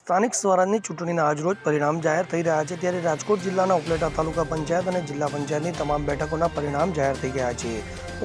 સ્થાનિક સ્વરાજની ચૂંટણીના આજરોજ પરિણામ જાહેર થઈ રહ્યા છે, ત્યારે રાજકોટ જિલ્લાના ઉપલેટા તાલુકા પંચાયત અને જિલ્લા પંચાયતની તમામ બેઠકોના પરિણામ જાહેર થઈ ગયા છે.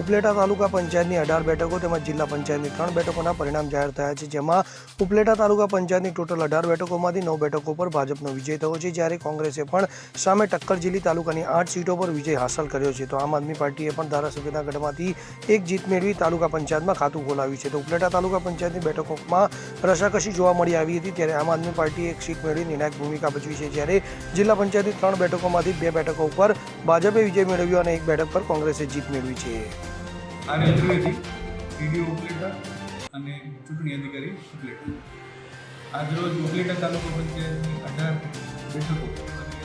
ઉપલેટા તાલુકા પંચાયતની 18 બેઠકો તેમજ જિલ્લા પંચાયતની 3 બેઠકોના પરિણામ જાહેર થયા છે, જેમાં ઉપલેટા તાલુકા પંચાયતની ટોટલ 18 બેઠકોમાંથી 9 બેઠકો પર ભાજપનો વિજય થયો છે, જ્યારે કોંગ્રેસે પણ સામે ટક્કર ઝીલી તાલુકાની 8 સીટો પર વિજય હાંસલ કર્યો છે. તો આમ આદમી પાર્ટીએ પણ ધારાસભ્યના ગઢમાંથી એક જીત મેળવી તાલુકા પંચાયતમાં ખાતું ખોલાવ્યું છે. તો ઉપલેટા તાલુકા પંચાયતની બેઠકોમાં રસાકસી જોવા મળી આવી હતી, ત્યારે આમ આદમી પાર્ટીએ એક સીટ મેળવી નિર્ણાયક ભૂમિકા ભજવી છે, જ્યારે જિલ્લા પંચાયતની 3 બેઠકોમાંથી 2 બેઠકો ઉપર ભાજપે વિજય મેળવ્યો અને 1 બેઠક પર કોંગ્રેસે જીત મેળવી છે. ઉપલેટા અને ચૂંટણી અધિકારી ઉપલેટા આજરોજ ઉપલેટા તાલુકા પંચાયતની 18 બેઠકો અને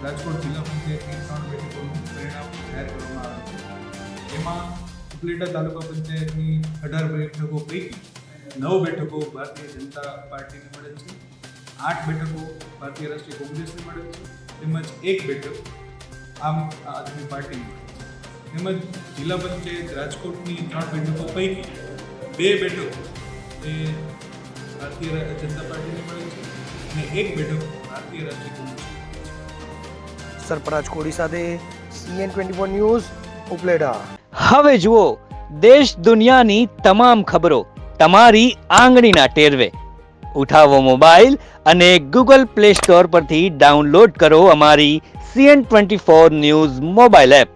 રાજકોટ જિલ્લા પંચાયતની 3 બેઠકોનું પરિણામ જાહેર કરવામાં આવ્યું છે. એમાં ઉપલેટા તાલુકા પંચાયતની 18 બેઠકો પૈકી 9 બેઠકો ભારતીય જનતા પાર્ટીને મળેલ છે, 8 બેઠકો ભારતીય રાષ્ટ્રીય કોંગ્રેસને મળેલ છે, તેમજ 1 બેઠક આમ આદમી પાર્ટીને મળેલ છે. તેમજ જિલ્લા પંચાયત રાજકોટની 3 બેઠકો પૈકી 2 બેઠકો એ ભારતીય જનતા પાર્ટીને મળેલ છે અને 1 બેઠક ભારતીય રાષ્ટ્રીય કોંગ્રેસ. સરફરાજ કોડી સાથે CN24 ન્યૂઝ ઉપલેટા. હવે જુઓ દેશ દુનિયાની તમામ ખબરો તમારી આંગળીના ટેરવે. ઉઠાવો મોબાઈલ અને Google Play Store પરથી ડાઉનલોડ કરો અમારી CN24 ન્યૂઝ મોબાઈલ એપ.